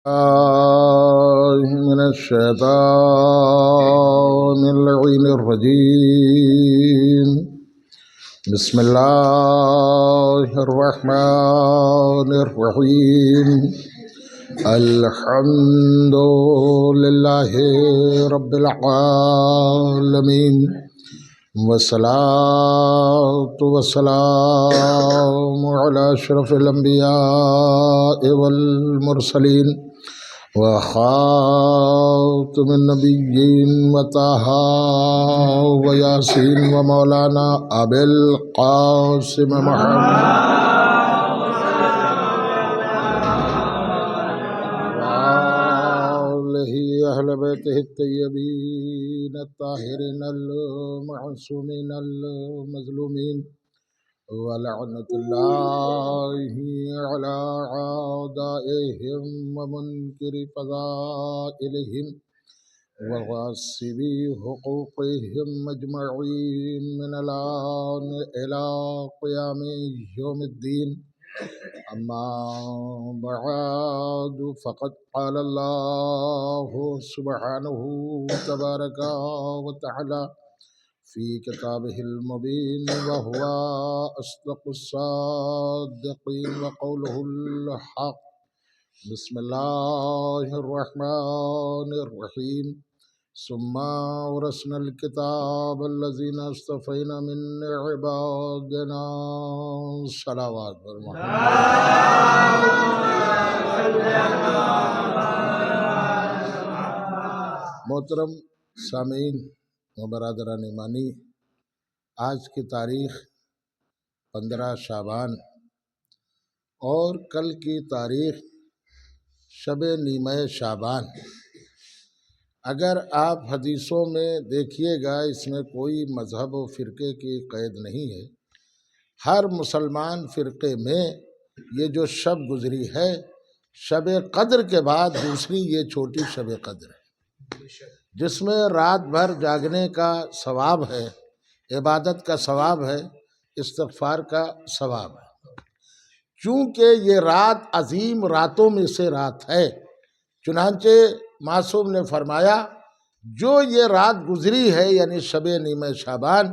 من الشيطان اللعين الرجيم. بسم الله الرحمن الرحيم. الحمد لله رب العالمين، والصلاة والسلام على أشرف الأنبياء والمرسلين وخاتم النبيين وطه وياسين ومولانا أبي القاسم محمد وآله أهل بيته الطيبين الطاهرين المعصومين المظلومين، ولعنة الله على أعدائهم ومنكر فضائلهم وغاصبي حقوقهم أجمعين من الآن إلى قيام يوم الدين. أما بعد، فقد قال الله سبحانه تبارك وتعالى في كتابه المبين وهو أصدق الصادقين وقوله الحق. بسم الله الرحمن الرحيم. ثم أورثنا الكتاب الذين اصطفينا من عبادنا. صلوات محترم سامعین و برادران ایمانی، آج کی تاریخ 15 شعبان اور کل کی تاریخ شب نیمہ شعبان. اگر آپ حدیثوں میں دیکھیے گا، اس میں کوئی مذہب و فرقے کی قید نہیں ہے. ہر مسلمان فرقے میں یہ جو شب گزری ہے، شب قدر کے بعد دوسری یہ چھوٹی شب قدر ہے، جس میں رات بھر جاگنے کا ثواب ہے، عبادت کا ثواب ہے، استغفار کا ثواب ہے. چونکہ یہ رات عظیم راتوں میں سے رات ہے، چنانچہ معصوم نے فرمایا جو یہ رات گزری ہے یعنی شب نیمہ شعبان،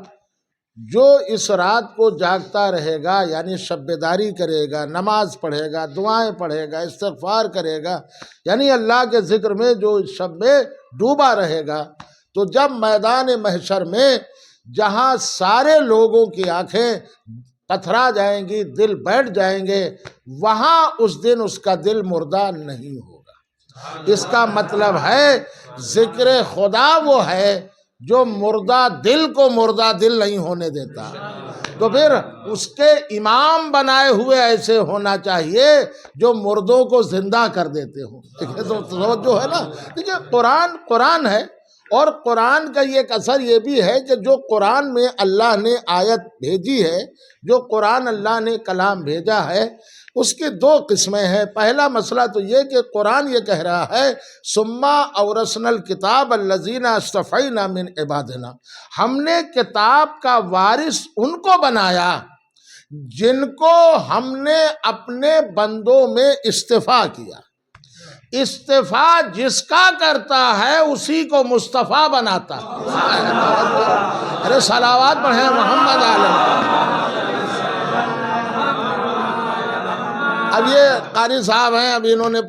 جو اس رات کو جاگتا رہے گا یعنی شب بیداری کرے گا، نماز پڑھے گا، دعائیں پڑھے گا، استغفار کرے گا، یعنی اللہ کے ذکر میں جو اس شب میں ڈوبا رہے گا، تو جب میدان محشر میں جہاں سارے لوگوں کی آنکھیں پتھرا جائیں گی، دل بیٹھ جائیں گے، وہاں اس دن اس کا دل مردہ نہیں ہوگا. اس کا مطلب ہے ذکر خدا وہ ہے جو مردہ دل کو مردہ دل نہیں ہونے دیتا. تو پھر اس کے امام بنائے ہوئے ایسے ہونا چاہیے جو مردوں کو زندہ کر دیتے ہوں. تو جو ہے نا، دیکھیں قرآن ہے، اور قرآن کا ایک اثر یہ بھی ہے کہ جو قرآن میں اللہ نے آیت بھیجی ہے، جو قرآن اللہ نے کلام بھیجا ہے، اس کی دو قسمیں ہیں. پہلا مسئلہ تو یہ کہ قرآن یہ کہہ رہا ہے ثم اورثنا الکتاب الذین اصطفینا من عبادنا، ہم نے کتاب کا وارث ان کو بنایا جن کو ہم نے اپنے بندوں میں اصطفیٰ کیا. استفاء جس کا کرتا ہے اسی کو مصطفیٰ بناتا. ارے صلوات پڑھیں محمد علیہ. اب یہ قاری صاحب ہیں، اب انہوں نے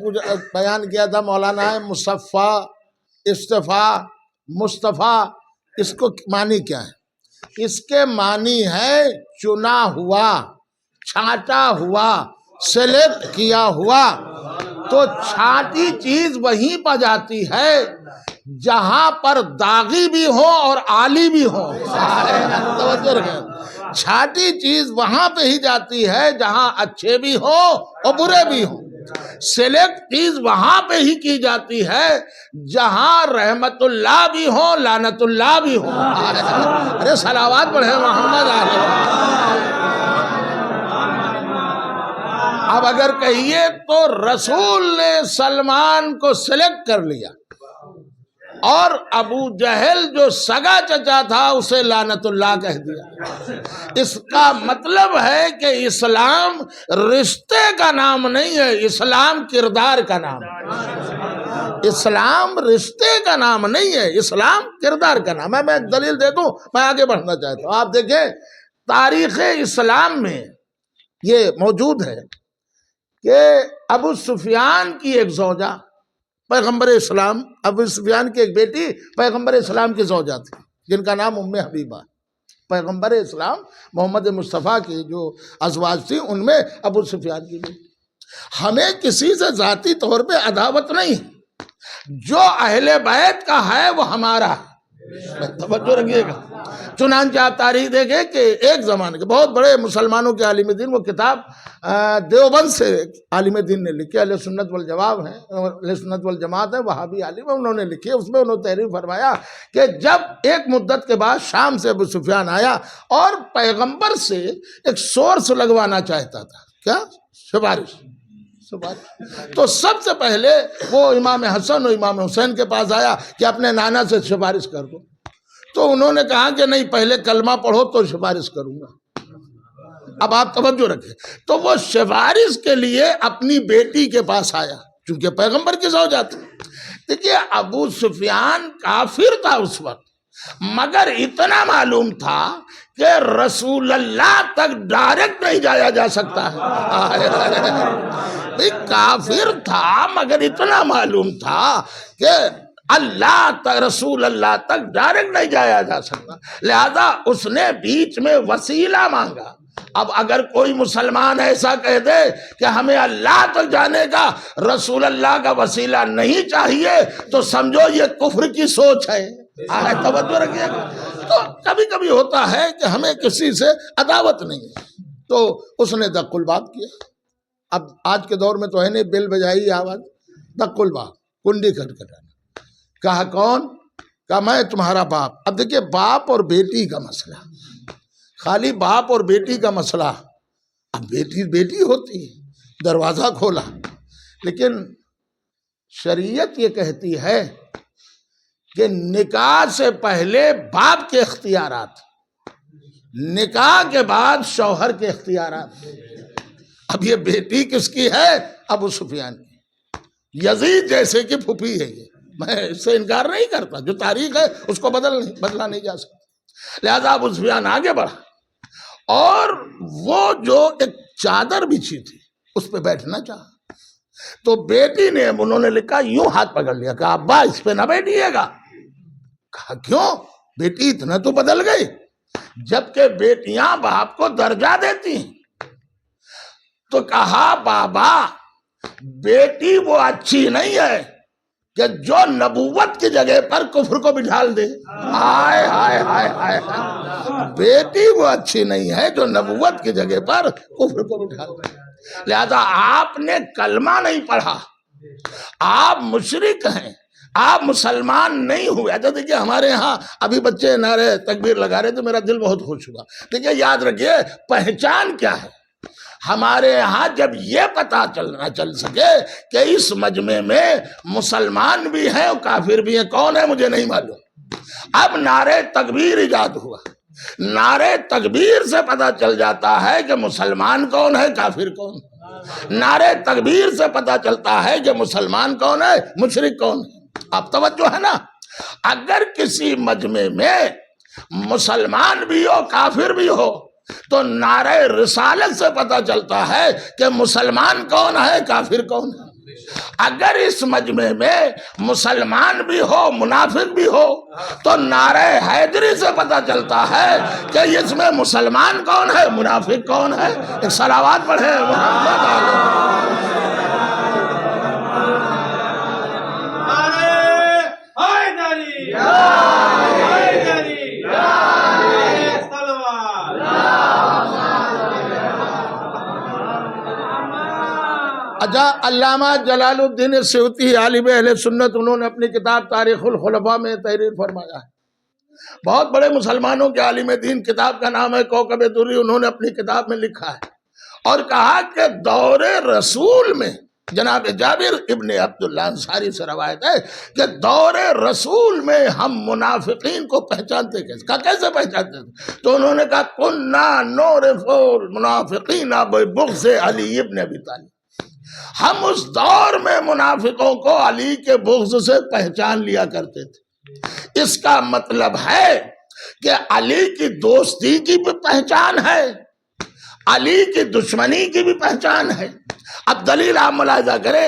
بیان کیا تھا، مولانا ہے مصفیٰ، استفاء، مصطفیٰ، اس کو معنی کیا ہے؟ اس کے معنی ہے چنا ہوا، چھانٹا ہوا، سلیکٹ کیا ہوا. تو چھانٹی چیز وہیں پہ جاتی ہے جہاں پر داغی بھی ہو اور عالی بھی ہو. چھانٹی چیز وہاں پہ ہی جاتی ہے جہاں اچھے بھی ہو اور برے بھی ہو. سلیکٹ چیز وہاں پہ ہی کی جاتی ہے جہاں رحمت اللہ بھی ہو، لعنت اللہ بھی ہو. ارے صلوات پڑھیں محمد علیہ. اب اگر کہیے تو رسول نے سلمان کو سلیکٹ کر لیا، اور ابو جہل جو سگا چچا تھا اسے لعنت اللہ کہہ دیا۔ اس کا مطلب ہے کہ اسلام رشتے کا نام نہیں ہے، اسلام کردار کا نام ہے۔ اسلام رشتے کا نام نہیں ہے، اسلام کردار کا نام ہے۔ میں دلیل دے دوں، میں آگے بڑھنا چاہتا ہوں۔ آپ دیکھیں تاریخ اسلام میں یہ موجود ہے کہ ابو سفیان کی ایک زوجہ پیغمبر اسلام، ابو سفیان کی ایک بیٹی پیغمبر اسلام کی زوجہ تھی جن کا نام ام حبیبہ۔ پیغمبر اسلام محمد مصطفیٰ کی جو ازواج تھی ان میں ابو سفیان کی بیٹی۔ ہمیں کسی سے ذاتی طور پہ عداوت نہیں، جو اہل بیت کا ہے وہ ہمارا ہے، توجہ رکھیے گا۔ چنانچہ آپ تاریخ دیکھیں کہ ایک زمانے کے بہت بڑے مسلمانوں کے عالم دین، وہ کتاب دیوبند سے عالم دین نے لکھی، اہل سنت والجماعت ہیں، اہل سنت والجماعت ہے، وہابی عالم ہے، انہوں نے لکھی۔ اس میں انہوں نے تحریر فرمایا کہ جب ایک مدت کے بعد شام سے ابو سفیان آیا اور پیغمبر سے ایک سورس لگوانا چاہتا تھا، کیا؟ سفارش۔ تو سب سے پہلے وہ امام حسن اور امام حسین کے پاس آیا کہ اپنے نانا سے سفارش کر دو۔ تو انہوں نے کہا کہ نہیں، پہلے کلمہ پڑھو تو سفارش کروں گا۔ اب آپ توجہ رکھیں، تو وہ سفارش کے لیے اپنی بیٹی کے پاس آیا چونکہ پیغمبر کی زوجہ تھی۔ دیکھیے ابو سفیان کافر تھا اس وقت، مگر اتنا معلوم تھا کہ رسول اللہ تک ڈائریکٹ نہیں جایا جا سکتا ہے۔ کافر تھا مگر اتنا معلوم تھا کہ اللہ تک، رسول اللہ تک ڈائریکٹ نہیں جایا جا سکتا، لہذا اس نے بیچ میں وسیلہ مانگا۔ اب اگر کوئی مسلمان ایسا کہہ دے کہ ہمیں اللہ تک جانے کا رسول اللہ کا وسیلہ نہیں چاہیے تو سمجھو یہ کفر کی سوچ ہے۔ توجہ رکھیے گا۔ تو کبھی کبھی ہوتا ہے کہ ہمیں کسی سے عداوت نہیں ہے، تو اس نے دق الباب کیا۔ اب آج کے دور میں تو ہے نہیں، بل بجائی آواز، دق الباب، کنڈی کھٹکھٹانا۔ کہا کون؟ کہا میں تمہارا باپ۔ اب دیکھیے باپ اور بیٹی کا مسئلہ، خالی باپ اور بیٹی کا مسئلہ، اب بیٹی ہوتی ہے، دروازہ کھولا، لیکن شریعت یہ کہتی ہے کہ نکاح سے پہلے باپ کے اختیارات، نکاح کے بعد شوہر کے اختیارات۔ اب یہ بیٹی کس کی ہے؟ ابو سفیان کی، یزید جیسے کہ پھوپھی ہے یہ، میں اس سے انکار نہیں کرتا، جو تاریخ ہے اس کو بدلا نہیں جا سکتا۔ لہذا ابو سفیان آگے بڑھا اور وہ جو ایک چادر بچھی تھی اس پہ بیٹھنا چاہا، تو بیٹی نے، انہوں نے لکھا یوں ہاتھ پکڑ لیا، کہا ابا اس پہ نہ بیٹھیے گا۔ کہا کیوں؟ بیٹی اتنا تو بدل گئی، جبکہ بیٹیاں باپ کو درجہ دیتی ہیں۔ تو کہا بابا بیٹی وہ اچھی نہیں ہے کہ جو نبوت کی جگہ پر کفر کو بٹھال دے۔ ہائے ہائے ہائے ہائے، بیٹی وہ اچھی نہیں ہے جو نبوت کی جگہ پر کفر کو بٹھال دے۔ لہذا آپ نے کلمہ نہیں پڑھا، آپ مشرک ہیں، آپ مسلمان نہیں ہوئے۔ اچھا دیکھیے ہمارے ہاں ابھی بچے نعرے تکبیر لگا رہے تو میرا دل بہت خوش ہوا۔ دیکھیے یاد رکھیے پہچان کیا ہے ہمارے ہاں، جب یہ پتہ چل سکے کہ اس مجمع میں مسلمان بھی ہیں اور کافر بھی ہیں، کون ہے مجھے نہیں معلوم۔ اب نعرے تکبیر ایجاد ہوا، نعرے تکبیر سے پتہ چل جاتا ہے کہ مسلمان کون ہے، کافر کون ہے۔ نعرے تکبیر سے پتہ چلتا ہے کہ مسلمان کون ہے، مشرک کون ہے۔ اب توجہ ہے نا، اگر کسی مجمع میں مسلمان بھی ہو کافر بھی ہو تو نعرہ رسالت سے پتہ چلتا ہے کہ مسلمان کون ہے، کافر کون ہے۔ اگر اس مجمع میں مسلمان بھی ہو منافق بھی ہو تو نعرہ حیدری سے پتہ چلتا ہے کہ اس میں مسلمان کون ہے، منافق کون ہے۔ ایک صلوات پڑھیں محمد علامہ جلال الدین سیوطی عالم اہل سنت، انہوں نے اپنی کتاب تاریخ الخلفاء میں تحریر فرمایا ہے۔ بہت بڑے مسلمانوں کے عالم دین، کتاب کا نام ہے کوکب دری، انہوں نے اپنی کتاب میں لکھا ہے اور کہا کہ دور رسول میں جناب جابر ابن عبداللہ انصاری سے روایت ہے کہ دور رسول میں ہم منافقین کو پہچانتے کیسے پہچانتے تھے؟ تو انہوں نے کہا کنا نعرف المنافقین ببغض علی ابن ابی طالب، ہم اس دور میں منافقوں کو علی کے بغض سے پہچان لیا کرتے تھے۔ اس کا مطلب ہے کہ علی کی دوستی کی بھی پہچان ہے، علی کی دشمنی کی بھی پہچان ہے۔ اب دلیل آپ ملاحظہ کریں،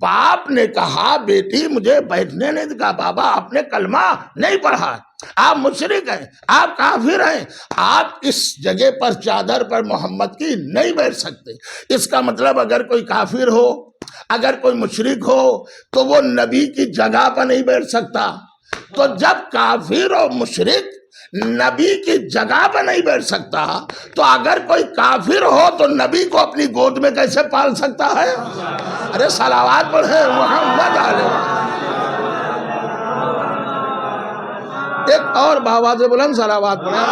باپ نے کہا بیٹی مجھے بیٹھنے نہیں کہا، بابا آپ نے کلمہ نہیں پڑھا، آپ مشرک ہیں، آپ کافر ہیں، آپ اس جگہ پر چادر پر محمد کی نہیں بیٹھ سکتے۔ اس کا مطلب اگر کوئی کافر ہو، اگر کوئی مشرک ہو تو وہ نبی کی جگہ پر نہیں بیٹھ سکتا۔ تو جب کافر اور مشرک نبی کی جگہ پہ نہیں بیٹھ سکتا تو اگر کوئی کافر ہو تو نبی کو اپنی گود میں کیسے پال سکتا ہے؟ ارے صلوات پڑھیں محمد علیہ۔ ایک اور بآواز بلند صلوات پڑھیں۔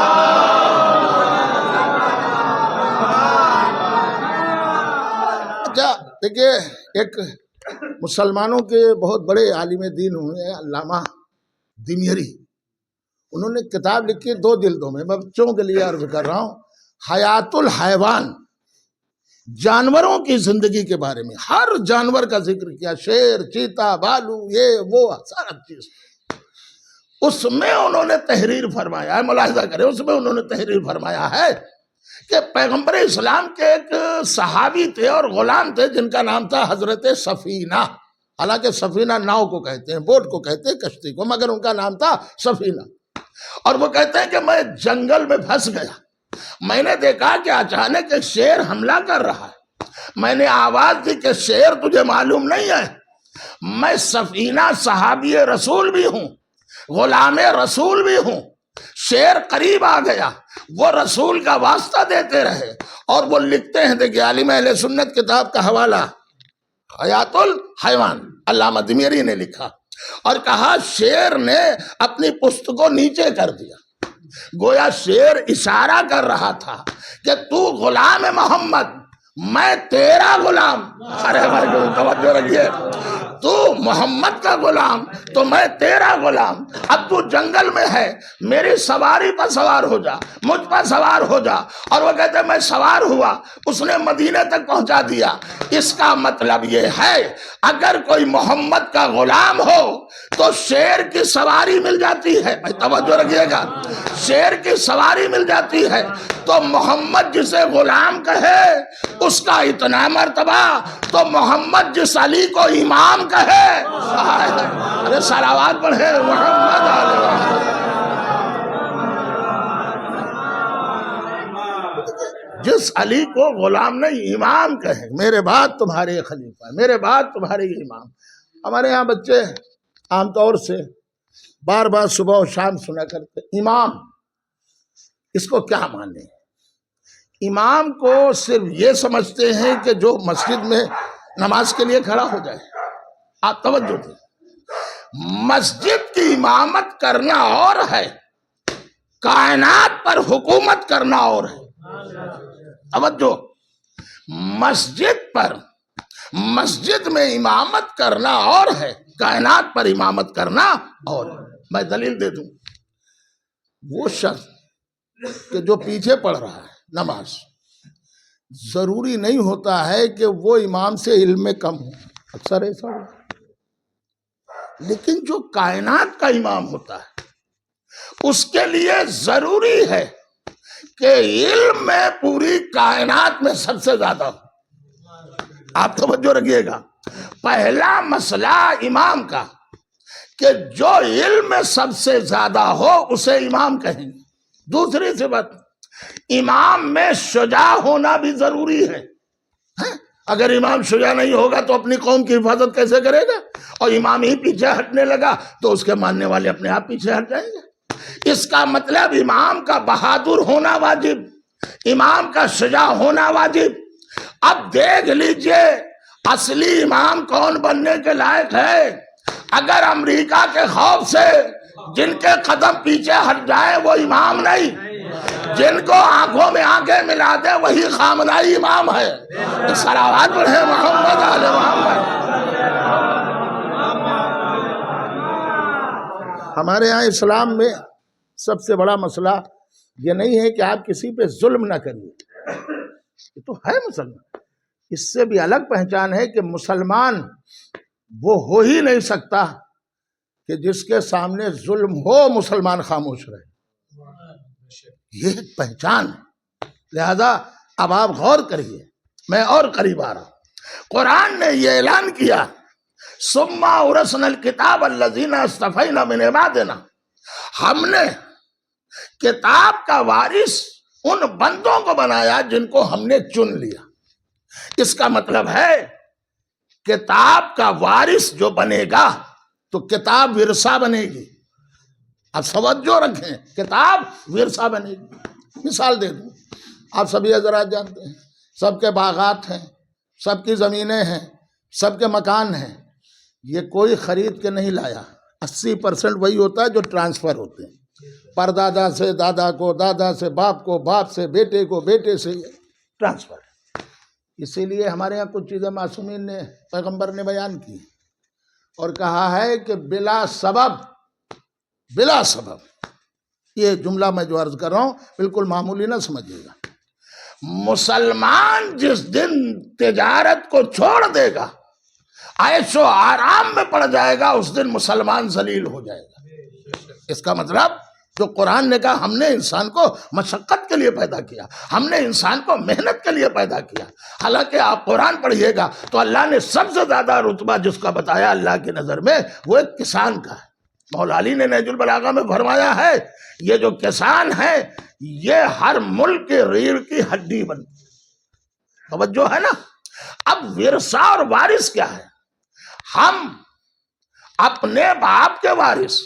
اچھا دیکھیے، ایک مسلمانوں کے بہت بڑے عالم دین ہوئے ہیں علامہ دمیری، انہوں نے کتاب لکھی 2 جلدوں میں بچوں کے لیے عرض کر رہا ہوں، حیات الحیوان، جانوروں کی زندگی کے بارے میں ہر جانور کا ذکر کیا، شیر، چیتا، بھالو، یہ وہ سارا چیز، اس میں انہوں نے تحریر فرمایا ہے، ملاحظہ کریں، اس میں انہوں نے تحریر فرمایا ہے کہ پیغمبر اسلام کے ایک صحابی تھے اور غلام تھے جن کا نام تھا حضرت سفینہ، حالانکہ سفینہ ناؤ کو کہتے ہیں، بوٹ کو کہتے ہیں، کشتی کو، مگر ان کا نام تھا سفینہ۔ اور وہ کہتے ہیں کہ میں جنگل میں پھنس گیا، میں نے دیکھا کہ اچانک ایک شیر حملہ کر رہا ہے، میں نے آواز دی کہ شیر تجھے معلوم نہیں ہے میں سفینہ صحابی رسول بھی ہوں، غلام رسول بھی ہوں۔ شیر قریب آ گیا، وہ رسول کا واسطہ دیتے رہے، اور وہ لکھتے ہیں، دیکھیں عالم اہل سنت کتاب کا حوالہ حیات الحیوان علامہ دمیری نے لکھا، اور کہا شیر نے اپنی پشت کو نیچے کر دیا، گویا شیر اشارہ کر رہا تھا کہ تو غلام محمد، میں تیرا غلام، ارے بھائی توجہ رکھیے، تو محمد کا غلام تو میں تیرا غلام، اب تو جنگل میں ہے، میری سواری پر سوار ہو جا، مجھ پر سوار ہو جا۔ اور وہ کہتے ہیں میں سوار ہوا، اس نے مدینے تک پہنچا دیا۔ اس کا مطلب یہ ہے اگر کوئی محمد کا غلام ہو تو شیر کی سواری مل جاتی ہے، بھائی توجہ رکھیے گا، شیر کی سواری مل جاتی ہے، تو محمد جسے غلام کہے اس کا اتنا مرتبہ، تو محمد جس علی کو امام کہے، ارے صلوات پڑھے محمد علیہ۔ جس علی کو غلام نہیں امام کہے، میرے بعد تمہارے خلیفہ، میرے بعد تمہارے امام۔ ہمارے ہاں بچے عام طور سے بار بار صبح و شام سنا کرتے امام، اس کو کیا مانے؟ امام کو صرف یہ سمجھتے ہیں کہ جو مسجد میں نماز کے لیے کھڑا ہو جائے۔ آپ توجہ دیں، مسجد کی امامت کرنا اور ہے، کائنات پر حکومت کرنا اور ہے۔ توجہ، مسجد میں امامت کرنا اور ہے، کائنات پر امامت کرنا اور ہے۔ میں دلیل دے دوں، وہ شخص کہ جو پیچھے پڑھ رہا ہے نماز، ضروری نہیں ہوتا ہے کہ وہ امام سے علم میں کم ہو، اکثر ایسا ہو، لیکن جو کائنات کا امام ہوتا ہے اس کے لیے ضروری ہے کہ علم میں پوری کائنات میں سب سے زیادہ ہو۔ آپ توجہ رکھیے گا، پہلا مسئلہ امام کا کہ جو علم میں سب سے زیادہ ہو اسے امام کہیں گے۔ دوسری صفت، امام میں شجاع ہونا بھی ضروری ہے۔ اگر امام شجاع نہیں ہوگا تو اپنی قوم کی حفاظت کیسے کرے گا؟ اور امام ہی پیچھے ہٹنے لگا تو اس کے ماننے والے اپنے آپ پیچھے ہٹ جائیں گے۔ اس کا مطلب امام کا بہادر ہونا واجب، امام کا شجاع ہونا واجب۔ اب دیکھ لیجئے اصلی امام کون بننے کے لائق ہے؟ اگر امریکہ کے خوف سے جن کے قدم پیچھے ہٹ جائے وہ امام نہیں، جن کو آنکھوں میں آنکھیں ملا دے وہی خامنائی امام ہے. صلوات پڑھیں محمد آل محمد. ہمارے ہاں اسلام میں سب سے بڑا مسئلہ یہ نہیں ہے کہ آپ کسی پہ ظلم نہ کریے. یہ تو ہے مسلمان. اس سے بھی الگ پہچان ہے کہ مسلمان وہ ہو ہی نہیں سکتا کہ جس کے سامنے ظلم ہو مسلمان خاموش رہے. یہ ایک پہچان ہے. لہذا اب آپ غور کریے. میں اور قریب آ رہا ہوں. قرآن نے یہ اعلان کیا ثم اورثنا الکتاب الذین اصطفینا من عبادنا. ہم نے کتاب کا وارث ان بندوں کو بنایا جن کو ہم نے چن لیا. اس کا مطلب ہے کتاب کا وارث جو بنے گا تو کتاب ورثہ بنے گی. اب توجہ رکھیں, کتاب ورثہ بنے گی. مثال دے دوں, آپ سبھی حضرات جانتے ہیں سب کے باغات ہیں, سب کی زمینیں ہیں, سب کے مکان ہیں. یہ کوئی خرید کے نہیں لایا. 80% وہی ہوتا ہے جو ٹرانسفر ہوتے ہیں, پردادا سے دادا کو, دادا سے باپ کو, باپ سے بیٹے کو, بیٹے سے ٹرانسفر. اسی لیے ہمارے یہاں کچھ چیزیں معصومین نے, پیغمبر نے بیان کی اور کہا ہے کہ بلا سبب. یہ جملہ میں جو عرض کر رہا ہوں بالکل معمولی نہ سمجھیے گا. مسلمان جس دن تجارت کو چھوڑ دے گا, عیش و آرام میں پڑ جائے گا, اس دن مسلمان ذلیل ہو جائے گا. اس کا مطلب جو قرآن نے کہا ہم نے انسان کو مشقت کے لیے پیدا کیا, ہم نے انسان کو محنت کے لیے پیدا کیا. حالانکہ آپ قرآن پڑھیے گا تو اللہ نے سب سے زیادہ رتبہ جس کا بتایا اللہ کی نظر میں وہ ایک کسان کا ہے. مولا علی نے نہج البلاغہ میں فرمایا ہے یہ جو کسان ہے یہ ہر ملک کے ریڑھ کی ہڈی بنتی. توجہ ہے نا. اب ورثہ اور وارث کیا ہے؟ ہم اپنے باپ کے وارث,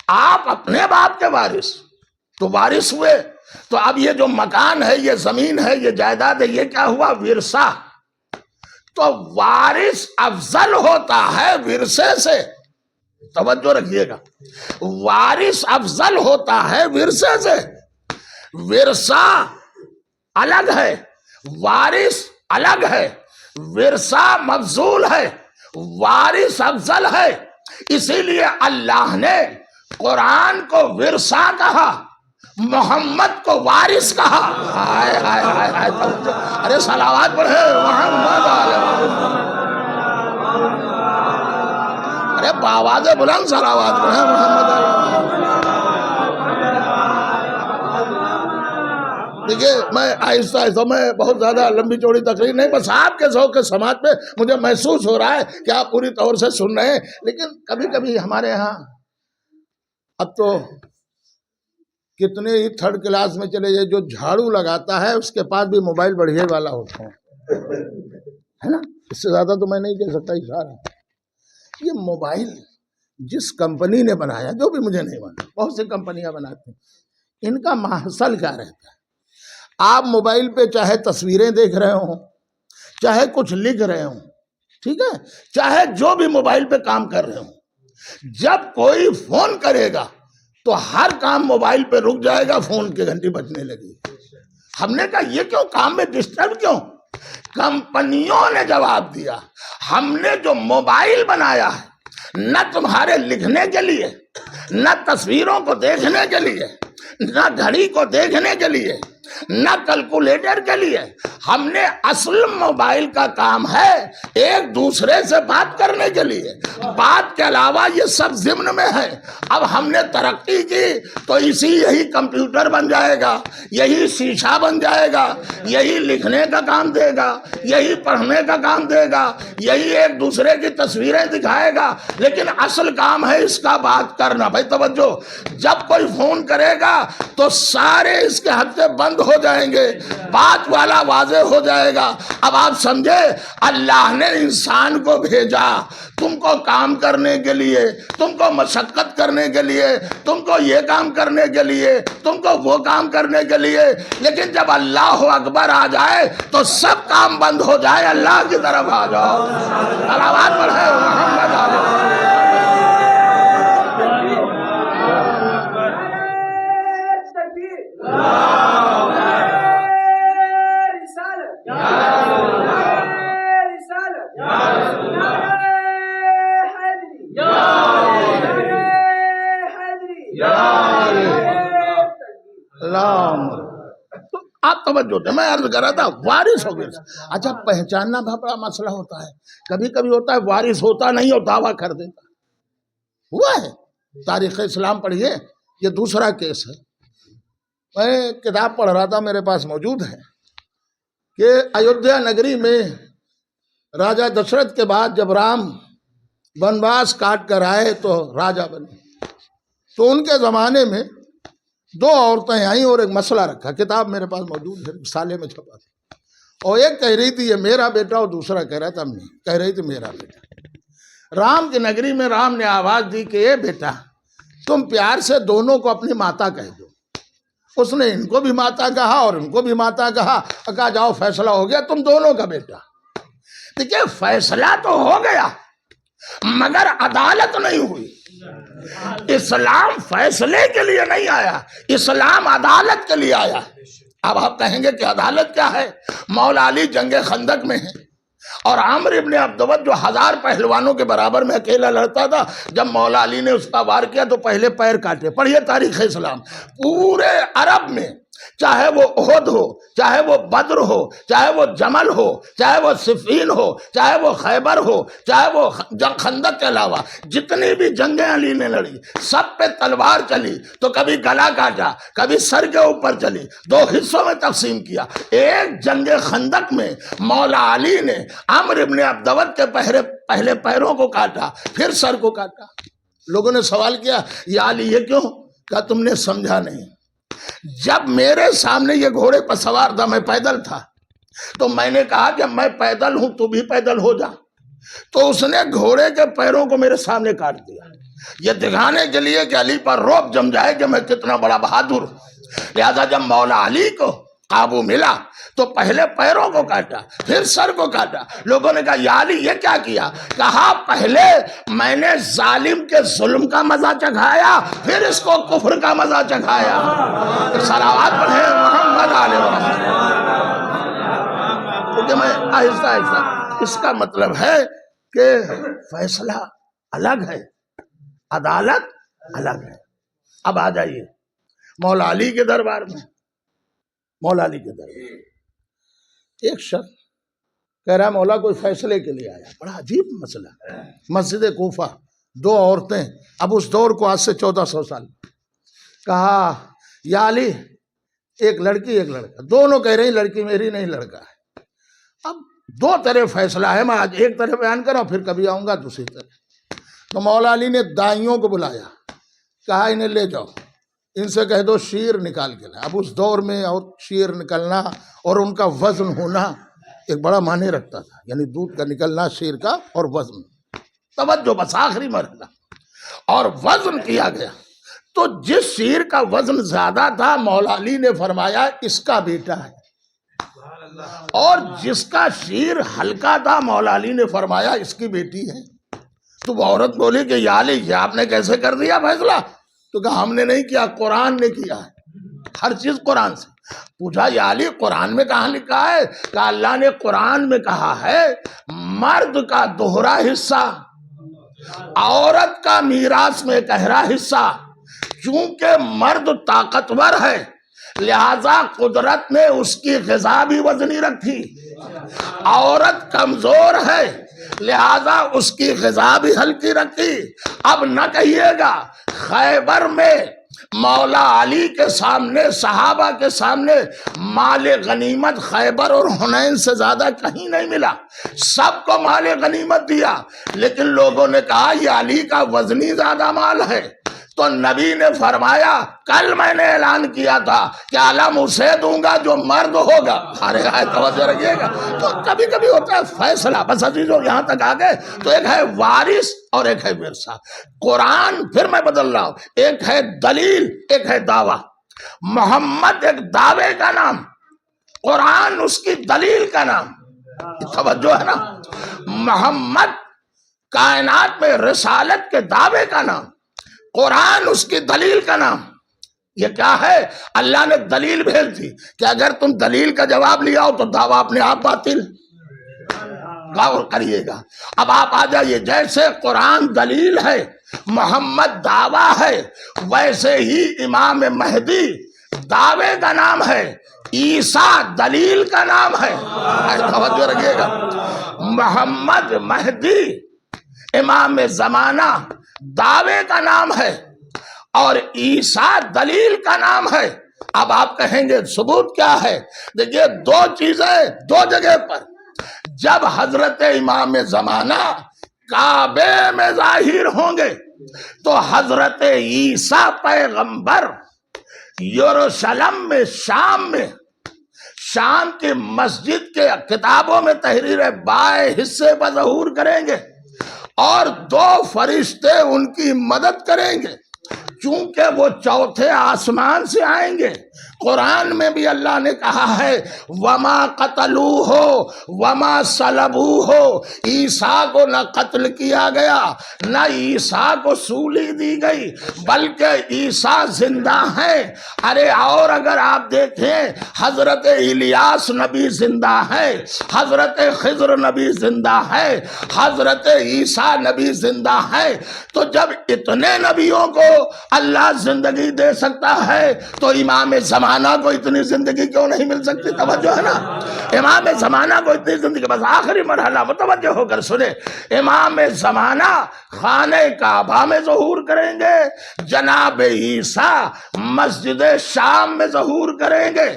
آپ اپنے باپ کے وارث, تو وارث ہوئے. تو اب یہ جو مکان ہے, یہ زمین ہے, یہ جائیداد ہے, یہ کیا ہوا؟ ورثہ. تو وارث افضل ہوتا ہے ورثے سے. توجہ رکھیے گا, وارث افضل ہوتا ہے ورثے سے. ورثہ الگ ہے, وارث الگ ہے. ورثہ مفضول ہے, وارث افضل ہے. اسی لیے اللہ نے قرآن کو ورثہ کہا, محمد کو وارث کہا. ہائے ہائے ہائے ہائے. ارے صلوات پڑھے محمد علیہ. ارے باواز بلند صلوات پڑھے محمد علیہ. دیکھیے میں آہستہ آہستہ, میں بہت زیادہ لمبی چوڑی تقریر نہیں, بس آپ کے ذوق سماعت پہ مجھے محسوس ہو رہا ہے کہ آپ پوری طور سے سن رہے ہیں. لیکن کبھی کبھی ہمارے ہاں اب تو کتنے ہی تھرڈ کلاس میں چلے جائے, جو جھاڑو لگاتا ہے اس کے پاس بھی موبائل بڑھئے والا ہوتا ہے نا. اس سے زیادہ تو میں نہیں کہہ سکتا اشارہ. یہ موبائل جس کمپنی نے بنایا, جو بھی مجھے نہیں معلوم, بہت سی کمپنیاں بناتی ہیں, ان کا محصل کیا رہتا ہے؟ آپ موبائل پہ چاہے تصویریں دیکھ رہے ہوں, چاہے کچھ لکھ رہے ہوں, ٹھیک ہے, چاہے جو بھی موبائل پہ کام کر رہے ہوں, جب کوئی فون کرے گا تو ہر کام موبائل پہ رک جائے گا, فون کی گھنٹی بجنے لگی. ہم نے کہا یہ کیوں, کام میں ڈسٹرب کیوں؟ کمپنیوں نے جواب دیا ہم نے جو موبائل بنایا ہے نہ تمہارے لکھنے کے لیے, نہ تصویروں کو دیکھنے کے لیے, نہ گھڑی کو دیکھنے کے لیے, نہ کیلکولیٹر کے لیے. ہم نے اصل موبائل کا کام ہے ایک دوسرے سے بات کرنے کے لیے. بات کے علاوہ یہ سب ضمن میں ہے. اب ہم نے ترقی کی تو یہی کمپیوٹر بن جائے گا, یہی شیشہ بن جائے گا, یہی لکھنے کا کام دے گا, یہی پڑھنے کا کام دے گا, یہی ایک دوسرے کی تصویریں دکھائے گا. لیکن اصل کام ہے اس کا بات کرنا. بھائی توجہ, جب کوئی فون کرے گا تو سارے اس کے ہتھے بند ہو جائیں گے, بات والا واضح ہو جائے گا. اب آپ سمجھے, اللہ نے انسان کو بھیجا تم کو کام کرنے کے لیے, تم کو مشقت کرنے کے لیے, تم کو یہ کام کرنے کے لیے, تم کو وہ کام کرنے کے لیے. لیکن جب اللہ اکبر آ جائے تو سب کام بند ہو جائے, اللہ کی طرف آ جاؤ. صلوات پڑھے محمد علیہ. توجہ دے، میں عرض کر رہا تھا وارث ہو گیا. اچھا پہچاننا بھی بڑا مسئلہ ہوتا ہے. کبھی کبھی ہوتا ہے وارث ہوتا نہیں اور دعویٰ کر دیتا. ہوا ہے، تاریخ اسلام پڑھیے، یہ دوسرا کیس ہے. میں کتاب پڑھ رہا تھا، میرے پاس موجود ہے، کہ ایودھیا نگری میں راجہ دشرتھ کے بعد جب رام ونواس کاٹ کر آئے تو راجہ بنے، تو ان کے زمانے میں دو عورتیں آئیں اور ایک مسئلہ رکھا. کتاب میرے پاس موجود ہے، رسالے میں چھپا تھا. اور ایک کہہ رہی تھی یہ میرا بیٹا، اور دوسرا کہہ رہا تھا ہم نہیں، کہہ رہی تھی میرا بیٹا. رام کی نگری میں رام نے آواز دی کہ اے بیٹا تم پیار سے دونوں کو اپنی ماتا کہہ دو. اس نے ان کو بھی ماتا کہا اور ان کو بھی ماتا کہا. کہا جاؤ فیصلہ ہو گیا، تم دونوں کا بیٹا. دیکھیے فیصلہ تو ہو گیا مگر عدالت نہیں ہوئی. اسلام فیصلے کے لیے نہیں آیا، اسلام عدالت کے لیے آیا. اب آپ کہیں گے کہ عدالت کیا ہے؟ مولا علی جنگ خندق میں ہے اور عامر ابن عبدود جو 1000 پہلوانوں کے برابر میں اکیلا لڑتا تھا، جب مولا علی نے اس کا وار کیا تو پہلے پیر کاٹے. پڑھیے تاریخ اسلام. پورے عرب میں چاہے وہ احد ہو، چاہے وہ بدر ہو، چاہے وہ جمل ہو، چاہے وہ صفین ہو، چاہے وہ خیبر ہو، چاہے وہ خندق کے علاوہ جتنی بھی جنگیں علی نے لڑی سب پہ تلوار چلی. تو کبھی گلا کاٹا، کبھی سر کے اوپر چلی، 2 حصوں میں تقسیم کیا. ایک جنگ خندق میں مولا علی نے عمرو ابن عبدود کے پہلے پیروں کو کاٹا، پھر سر کو کاٹا. لوگوں نے سوال کیا یا علی یہ کیوں؟ کہا تم نے سمجھا نہیں. جب میرے سامنے یہ گھوڑے پر سوار تھا، میں پیدل تھا، تو میں نے کہا کہ میں پیدل ہوں تو بھی پیدل ہو جا. تو اس نے گھوڑے کے پیروں کو میرے سامنے کاٹ دیا، یہ دکھانے کے لیے کہ علی پر رعب جم جائے کہ میں کتنا بڑا بہادر ہوں. لہذا جب مولا علی کو قابو ملا تو پہلے پیروں کو کاٹا، پھر سر کو کاٹا. لوگوں نے کہا یا علی یہ کیا کیا؟ کہا پہلے میں نے ظالم کے ظلم کا مزہ چکھایا، پھر اس کو کفر کا مزہ چکھایا. صلوات پڑھیں محمد علیہ وسلم. کیونکہ میں آہستہ آہستہ، اس کا مطلب ہے کہ فیصلہ الگ ہے، عدالت الگ ہے. اب آ جائیے مولا علی کے دربار میں. مولا علی کے دربار ایک شخص کہہ رہا مولا کوئی فیصلے کے لیے آیا. بڑا عجیب مسئلہ. مسجد کوفہ 2 عورتیں، اب اس دور کو آج سے 1400 سال. کہا یا علی ایک لڑکی ایک لڑکا، دونوں کہہ رہی لڑکی میری نہیں لڑکا ہے. اب 2 طرح فیصلہ ہے، میں آج ایک طرح بیان کر رہا ہوں، پھر کبھی آؤں گا دوسری طرح. تو مولا علی نے دائیوں کو بلایا، کہا انہیں لے جاؤ، ان سے کہہ دو شیر نکال کے لائیں. اب اس دور میں اور شیر نکلنا اور ان کا وزن ہونا ایک بڑا معنی رکھتا تھا، یعنی دودھ کا نکلنا شیر کا اور وزن. توجہ بس آخری مرحلہ. اور وزن کیا گیا تو جس شیر کا وزن زیادہ تھا مولا علی نے فرمایا اس کا بیٹا ہے، اور جس کا شیر ہلکا تھا مولا علی نے فرمایا اس کی بیٹی ہے. تو وہ عورت بولی کہ یا علی یہ آپ نے کیسے کر دیا فیصلہ؟ تو کہا ہم نے نہیں کیا، قرآن نے کیا ہے، ہر چیز قرآن سے. پوچھا یا علی قرآن میں کہاں لکھا ہے؟ کہ اللہ نے قرآن میں کہا ہے مرد کا دوہرا حصہ، عورت کا میراث میں 1/2 حصہ. چونکہ مرد طاقتور ہے لہذا قدرت نے اس کی غذا بھی وزنی رکھی، عورت کمزور ہے لہذا اس کی غذا بھی ہلکی رکھی. اب نہ کہیے گا خیبر میں مولا علی کے سامنے، صحابہ کے سامنے مال غنیمت خیبر اور حنین سے زیادہ کہیں نہیں ملا، سب کو مال غنیمت دیا، لیکن لوگوں نے کہا یہ علی کا وزنی زیادہ مال ہے. تو نبی نے فرمایا کل میں نے اعلان کیا تھا کہ علم اسے دوں گا جو مرد ہوگا. ارے توجہ رکھیے گا. تو کبھی کبھی ہوتا ہے فیصلہ. بس عزیزو یہاں تک آ گئے تو ایک ہے وارث اور ایک ہے ورثہ. قرآن پھر میں بدل رہا ہوں، ایک ہے دلیل ایک ہے دعویٰ. محمد ایک دعوے کا نام، قرآن اس کی دلیل کا نام. توجہ ہے نا. محمد کائنات میں رسالت کے دعوے کا نام، قرآن اس کی دلیل کا نام. یہ کیا ہے؟ اللہ نے دلیل بھیج دی کہ اگر تم دلیل کا جواب لیا ہو تو دعویٰ اپنے آپ باطل. غور کریے گا. اب آپ آ جائیے، جیسے قرآن دلیل ہے، محمد دعویٰ ہے، ویسے ہی امام مہدی دعوے کا نام ہے عیسیٰ دلیل کا نام ہے، توجہ رکھیے گا، محمد مہدی امام زمانہ دعوے کا نام ہے، اور عیسیٰ دلیل کا نام ہے۔ اب آپ کہیں گے ثبوت کیا ہے؟ دیکھیے دو چیزیں دو جگہ پر، جب حضرت امام زمانہ کعبے میں ظاہر ہوں گے تو حضرت عیسیٰ پیغمبر یروشلم میں، شام کی مسجد کے کتابوں میں تحریر بائیں حصے پر ظہور کریں گے، اور دو فرشتے ان کی مدد کریں گے، چونکہ وہ چوتھے آسمان سے آئیں گے۔ قرآن میں بھی اللہ نے کہا ہے وما قتلوہ وما صلبوہ، عیسیٰ کو نہ قتل کیا گیا نہ عیسیٰ کو سولی دی گئی، بلکہ عیسیٰ زندہ ہیں۔ ارے اور اگر آپ دیکھیں حضرت الیاس نبی زندہ ہے، حضرت خضر نبی زندہ ہے، حضرت عیسیٰ نبی زندہ ہے، تو جب اتنے نبیوں کو اللہ زندگی دے سکتا ہے تو امام زمانہ کو اتنی زندگی کیوں نہیں مل سکتی؟ توجہ ہے نا، امام زمانہ کو اتنی زندگی، بس آخری مرحلہ متوجہ ہو کر سنیں، امام زمانہ خانہ کعبہ میں ظہور کریں گے، جناب عیسیٰ مسجد شام میں ظہور کریں گے،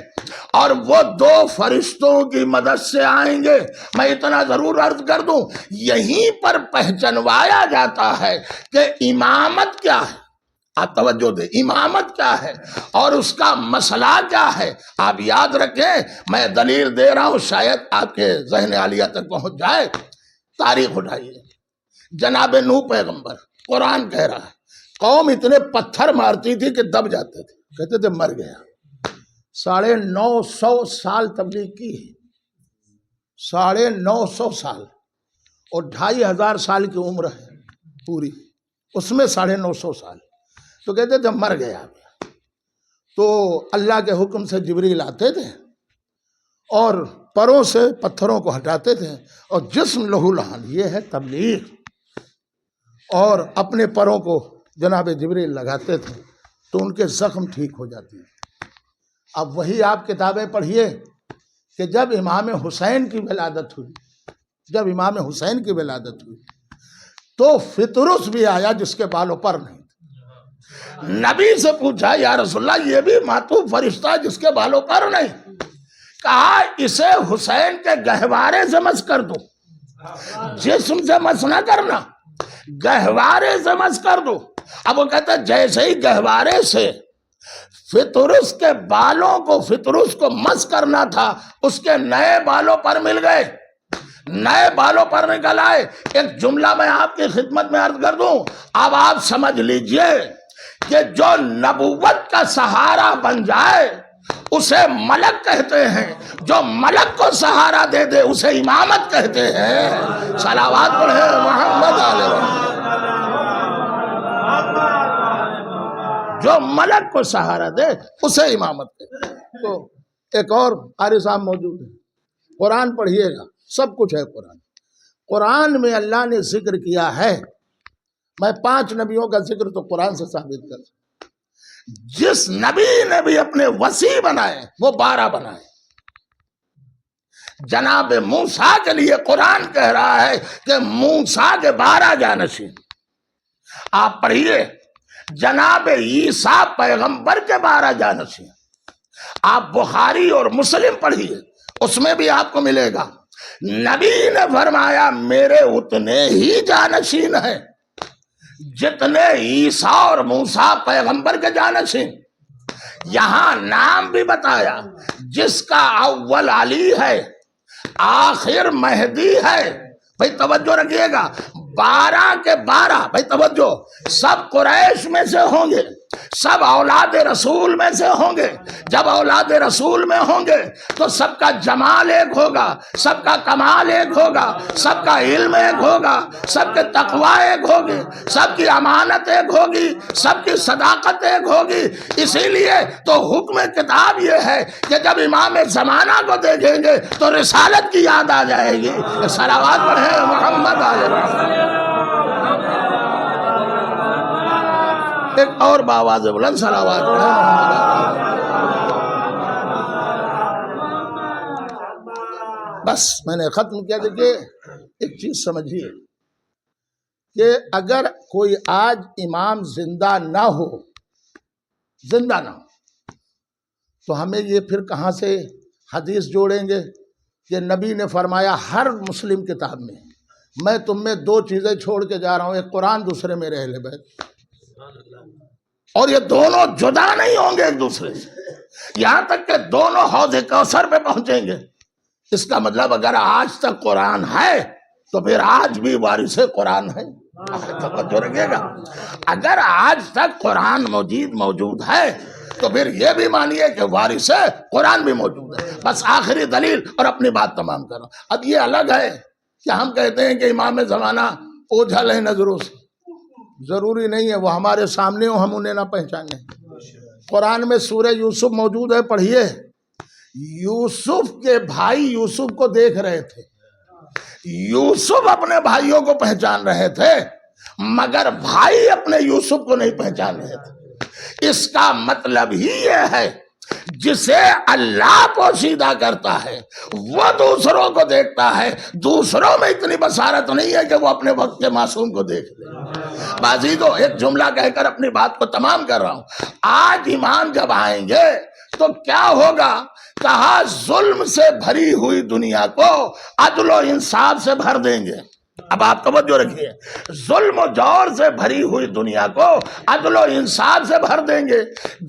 اور وہ دو فرشتوں کی مدد سے آئیں گے۔ میں اتنا ضرور عرض کر دوں، یہیں پر پہچنوایا جاتا ہے کہ امامت کیا ہے۔ آپ توجہ دیں، امامت کیا ہے اور اس کا مسئلہ کیا ہے۔ آپ یاد رکھیں، میں دلیل دے رہا ہوں، شاید آپ کے ذہن عالیہ تک پہنچ جائے۔ تاریخ اٹھائیے، جناب نوح پیغمبر، قرآن کہہ رہا ہے قوم اتنے پتھر مارتی تھی کہ دب جاتے تھے، کہتے تھے مر گیا۔ 950 سال تبلیغ کی ہے، 950 سال، اور 2500 سال کی عمر ہے پوری، اس میں 950 سال، تو کہتے تھے مر گیا۔ تو اللہ کے حکم سے جبریل آتے تھے اور پروں سے پتھروں کو ہٹاتے تھے، اور جسم لہو لہان، یہ ہے تبلیغ، اور اپنے پروں کو جناب جبریل لگاتے تھے تو ان کے زخم ٹھیک ہو جاتے ہیں۔ اب وہی آپ کتابیں پڑھیے کہ جب امام حسین کی ولادت ہوئی، تو فطرس بھی آیا جس کے بالوں پر نہیں تھے۔ نبی سے پوچھا یا رسول اللہ یہ بھی معطوف فرشتہ ہے جس کے بالوں پر نہیں؟ کہا اسے حسین کے گہوارے سے مس کر دو، جسم سے مس نہ کرنا، گہوارے سے مس کر دو۔ اب وہ کہتا ہے جیسے ہی گہوارے سے فطرس کے بالوں کو، فطرس کو مس کرنا تھا، اس کے نئے بالوں پر مل گئے، نئے بالوں پر نکل آئے۔ ایک جملہ میں آپ کی خدمت میں عرض کر دوں، اب آپ سمجھ لیجئے کہ جو نبوت کا سہارا بن جائے اسے ملک کہتے ہیں، جو ملک کو سہارا دے دے اسے امامت کہتے ہیں۔ صلوات پڑھیں محمد علیہ، جو ملک کو سہارا دے اسے امامت کہتے ہیں۔ تو ایک اور قاری صاحب موجود ہے، قرآن پڑھیے گا، سب کچھ ہے قرآن میں اللہ نے ذکر کیا ہے۔ میں 5 نبیوں کا ذکر تو قرآن سے ثابت کر سکتا، جس نبی نے بھی اپنے وصی بنائے وہ 12 بنائے۔ جناب موسیٰ کے لیے قرآن کہہ رہا ہے کہ موسیٰ کے 12 جانشین۔ آپ پڑھیے جناب عیسیٰ پیغمبر کے 12 جانشین۔ آپ بخاری اور مسلم پڑھیے، اس میں بھی آپ کو ملے گا، نبی نے فرمایا میرے اتنے ہی جانشین ہیں جتنے عیسیٰ اور موسیٰ پیغمبر کے جانشین۔ یہاں نام بھی بتایا، جس کا اول علی ہے، آخر مہدی ہے۔ بھئی توجہ رکھیے گا، 12 کے 12، بھئی توجہ، سب قریش میں سے ہوں گے، سب اولاد رسول میں سے ہوں گے۔ جب اولاد رسول میں ہوں گے تو سب کا جمال ایک ہوگا، سب کا کمال ایک ہوگا، سب کا علم ایک ہوگا، سب کے تقوی ایک ہوگی، سب کی امانت ایک ہوگی، سب کی صداقت ایک ہوگی۔ اسی لیے تو حکم کتاب یہ ہے کہ جب امام زمانہ کو دیکھیں گے تو رسالت کی یاد آ جائے گی۔ صلوات پڑھیں محمد علیہ۔ ایک اور باواز بلند صلوات پڑھیں محمد علیہ۔ بس میں نے ختم کیا. دیکھیے ایک چیز سمجھیے کہ اگر کوئی آج امام زندہ نہ ہو تو ہمیں یہ پھر کہاں سے حدیث جوڑیں گے کہ نبی نے فرمایا ہر مسلم کتاب میں تم میں دو چیزیں چھوڑ کے جا رہا ہوں، ایک قرآن، دوسرے میرے اہل بیت، اور یہ دونوں جدا نہیں ہوں گے ایک دوسرے سے یہاں تک کہ دونوں حوض کوثر پہ پہنچیں گے. اس کا مطلب اگر آج تک قرآن ہے تو پھر آج بھی وارث قرآن ہے. توجہ رکھیے گا، اگر آج تک قرآن مجید موجود ہے تو پھر یہ بھی مانیے کہ وارث قرآن بھی موجود ہے. بس آخری دلیل اور اپنی بات تمام کرو. اب یہ الگ ہے کہ ہم کہتے ہیں کہ امام زمانہ اوجھل ہے نظروں سے، ضروری نہیں ہے وہ ہمارے سامنے ہو ہم انہیں نہ پہچانے. قرآن میں سورہ یوسف موجود ہے، پڑھیے. یوسف کے بھائی یوسف کو دیکھ رہے تھے، یوسف اپنے بھائیوں کو پہچان رہے تھے، مگر بھائی اپنے یوسف کو نہیں پہچان رہے تھے. اس کا مطلب ہی یہ ہے جسے اللہ پوشیدہ کرتا ہے وہ دوسروں کو دیکھتا ہے. دوسروں میں اتنی بصارت نہیں ہے کہ وہ اپنے وقت کے معصوم کو دیکھ لے. بازی تو ایک جملہ کہہ کر اپنی بات کو تمام کر رہا ہوں. آج امام جب آئیں گے تو کیا ہوگا؟ کہا ظلم سے بھری ہوئی دنیا کو عدل و انصاف سے بھر دیں گے. اب آپ توجہ رکھیے، ظلم و جور سے بھری ہوئی دنیا کو عدل و انصاف سے بھر دیں گے.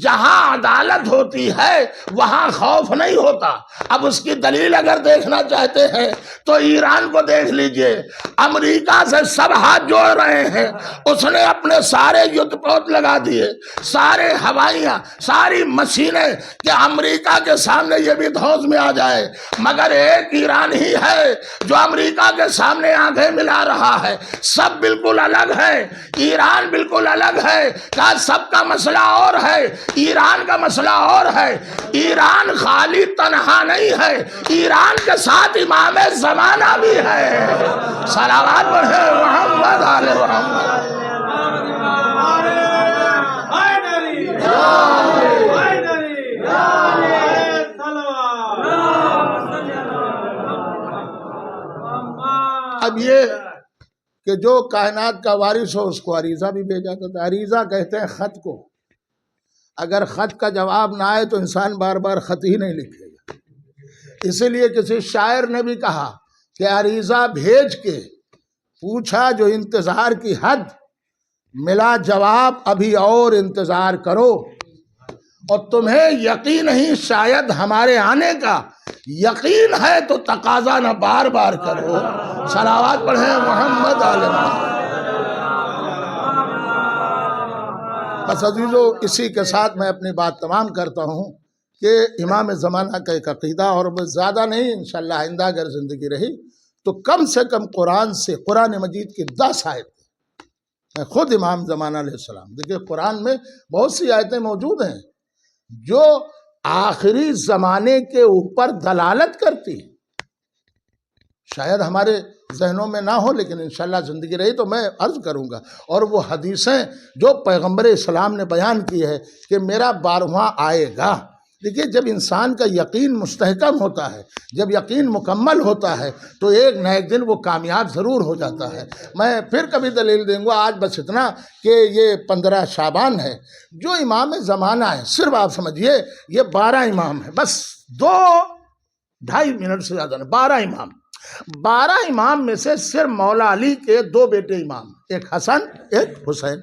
جہاں عدالت ہوتی ہے وہاں خوف نہیں ہوتا. اب اس کی دلیل اگر دیکھنا چاہتے ہیں تو ایران کو دیکھ لیجئے. امریکہ سے سب ہاتھ جوڑ رہے ہیں، اس نے اپنے سارے یدھ پوت لگا دیے، سارے ہوائیاں، ساری مشینیں کہ امریکہ کے سامنے یہ بھی دھوس میں آ جائے. مگر ایک ایران ہی ہے جو امریکہ کے سامنے آنکھیں ملا رہا ہے. سب بالکل الگ ہے، ایران بالکل الگ ہے. کہا سب کا مسئلہ اور ہے، ایران کا مسئلہ اور ہے. ایران خالی تنہا نہیں ہے، ایران کے ساتھ امام زمانہ بھی ہے. صلوات پڑھے محمد آل محمد. اب یہ کہ جو کائنات کا وارث ہو اس کو عریضہ بھی بھیجا جاتا ہے. عریضہ کہتے ہیں خط کو. اگر خط کا جواب نہ آئے تو انسان بار بار خط ہی نہیں لکھے گا. اسی لیے کسی شاعر نے بھی کہا کہ عریضہ بھیج کے پوچھا جو انتظار کی حد، ملا جواب ابھی اور انتظار کرو. اور تمہیں یقین نہیں شاید ہمارے آنے کا، یقین ہے تو تقاضا نہ بار بار کرو. صلوات پڑھیں محمد آل محمد. بس عزیزو، اسی کے ساتھ میں اپنی بات تمام کرتا ہوں کہ امام زمانہ کا ایک عقیدہ، اور زیادہ نہیں، انشاءاللہ آئندہ اگر زندگی رہی تو کم سے کم قرآن سے، قرآن مجید کی 10 آیتیں میں خود امام زمانہ علیہ السلام، دیکھیں قرآن میں بہت سی آیتیں موجود ہیں جو آخری زمانے کے اوپر دلالت کرتی ہیں. شاید ہمارے ذہنوں میں نہ ہو لیکن انشاءاللہ زندگی رہی تو میں عرض کروں گا. اور وہ حدیثیں جو پیغمبر اسلام نے بیان کی ہے کہ میرا 12واں آئے گا. دیکھیے جب انسان کا یقین مستحکم ہوتا ہے، جب یقین مکمل ہوتا ہے تو ایک نہ ایک دن وہ کامیاب ضرور ہو جاتا ہے. میں پھر کبھی دلیل دیں گا، آج بس اتنا کہ یہ 15 شعبان ہے جو امام زمانہ ہے. صرف آپ سمجھیے یہ 12 امام ہے، بس 2-2.5 منٹ سے زیادہ نہیں. 12 امام، 12 امام میں سے صرف مولا علی کے 2 بیٹے امام، ایک حسن ایک حسین.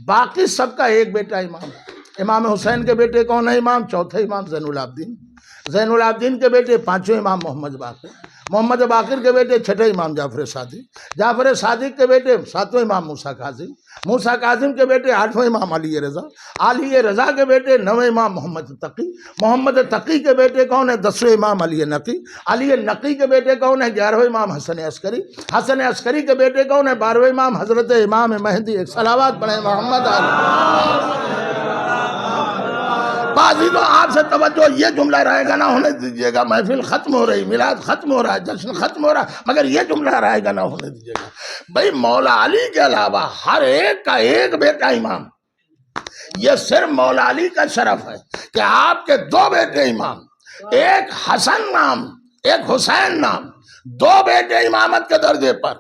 باقی سب کا ایک بیٹا امام. امام حسین کے بیٹے کون ہے امام؟ چوتھے امام زین العابدین. زین العابدین کے بیٹے 5ویں امام محمد باقر. محمد باقر کے بیٹے 6ٹھے امام جعفر صادق. جعفر صادق کے بیٹے 7ویں امام موسیٰ کاظم. موسیٰ کاظم کے بیٹے 8ویں امام علی رضا. علی رضا کے بیٹے 9ویں امام محمد تقی. محمد تقی کے بیٹے کون ہیں؟ 10ویں امام علی نقی. علی نقی کے بیٹے کون ہیں؟ 11ویں امام حسن عسکری. حسن عسکری کے بیٹے کون ہیں؟ 12ویں امام حضرت امام مہدی. ایک صلوات پڑھیں محمد علی. بازی تو آپ سے توجہ، یہ جملہ رائے گا نہ ہونے دیجیے گا. محفل ختم ہو رہی، میلاد ختم ہو رہا ہے، جشن ختم ہو رہا ہے، مگر یہ جملہ رائے گا نہ ہونے دیجیے گا. بھئی مولا علی کے علاوہ ہر ایک کا ایک بیٹا امام. یہ صرف مولا علی کا شرف ہے کہ آپ کے 2 بیٹے امام. ایک حسن نام ایک حسین نام، دو بیٹے امامت کے درجے پر،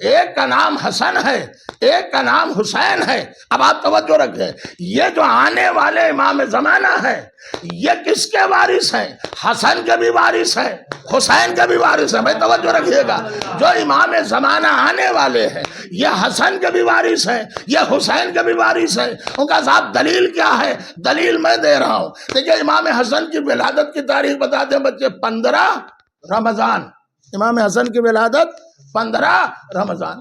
ایک کا نام حسن ہے ایک کا نام حسین ہے۔ اب آپ توجہ رکھیں، یہ جو آنے والے امام زمانہ ہے یہ کس کے وارث ہیں؟ حسن کے بھی وارث ہیں، حسین کے بھی وارث ہیں۔ بھائی توجہ رکھیے گا، جو امام زمانہ آنے والے ہیں یہ حسن کے بھی وارث ہیں، یہ حسین کے بھی وارث ہیں۔ ان کا صاحب دلیل کیا ہے؟ دلیل میں دے رہا ہوں۔ دیکھیے امام حسن کی ولادت کی تاریخ بتاتے ہیں بچے، 15 رمضان۔ امام حسن کی ولادت 15 رمضان،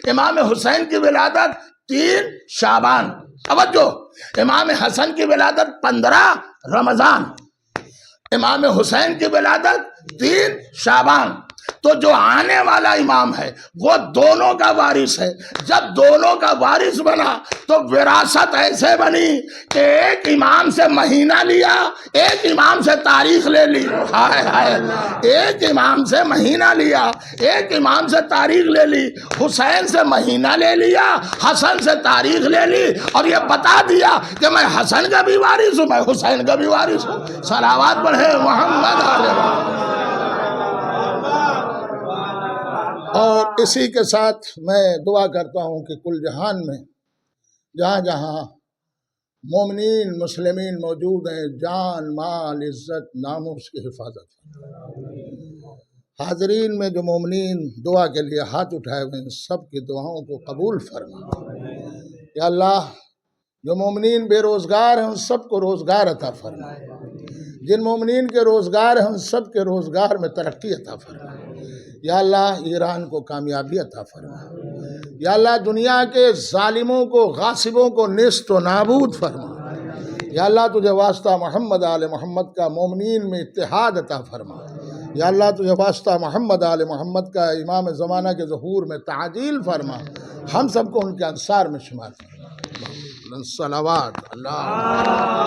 امام حسین کی ولادت 3 شعبان۔ توجہ، امام حسن کی ولادت 15 رمضان، امام حسین کی ولادت 3 شعبان۔ تو جو آنے والا امام ہے وہ دونوں کا وارث ہے۔ جب دونوں کا وارث بنا تو وراثت ایسے بنی کہ ایک امام سے مہینہ لیا، ایک امام سے تاریخ لے لی۔ ہائے ہائے، ایک امام سے مہینہ لیا، ایک امام سے تاریخ لے لی، حسین سے مہینہ لے لیا، حسن سے تاریخ لے لی، اور یہ بتا دیا کہ میں حسن کا بھی وارث ہوں، میں حسین کا بھی وارث ہوں۔ صلوات پڑھیں محمد علیہ۔ اور اسی کے ساتھ میں دعا کرتا ہوں کہ کل جہان میں جہاں جہاں مومنین مسلمین موجود ہیں، جان مال عزت ناموس کی حفاظت۔ حاضرین میں جو مومنین دعا کے لیے ہاتھ اٹھائے ہوئے ہیں سب کی دعاؤں کو قبول فرما۔ یا اللہ، جو مومنین بے روزگار ہیں ان سب کو روزگار عطا فرما، جن مومنین کے روزگار ہیں ان سب کے روزگار میں ترقی عطا فرما۔ یا اللہ، ایران کو کامیابی عطا فرما۔ یا اللہ، دنیا کے ظالموں کو غاصبوں کو نیست و نابود فرما۔ یا اللہ، تجھے واسطہ محمد آل محمد کا مومنین میں اتحاد عطا فرما۔ یا اللہ، تجھے واسطہ محمد آل محمد کا امام زمانہ کے ظہور میں تعجیل فرما، ہم سب کو ان کے انصار میں شمار فرما۔ صلوات اللہ